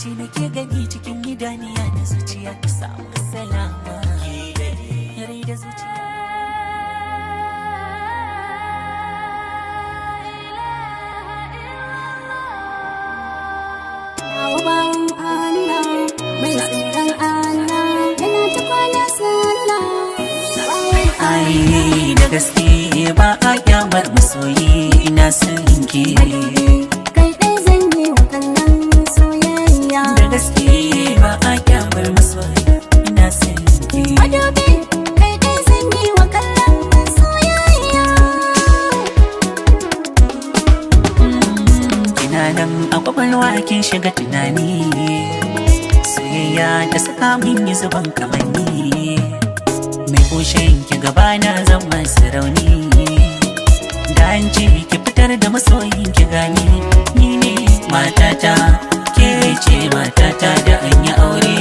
ce nake gani cikin idaniya da zuciya ta samu salama rai da zuciya bawan Allah mai tsoron Allah yana ta kwana sallah ai da gaske ba a kyamar masoyi ina son ki kai dai zan yi wa kallon soyayya da gaske ba a kyamar masoyi ina son ki madobi kai dai zan yi wa kallon soyayya kina nan a kwakwalwa kin shiga tunani soyayya ta saka min yi zuban kamanni mai kushin ki gabana zan masu rauni da an ce ki fitar da masoyin ki gani ni ne matata ke ce matata da an yi aure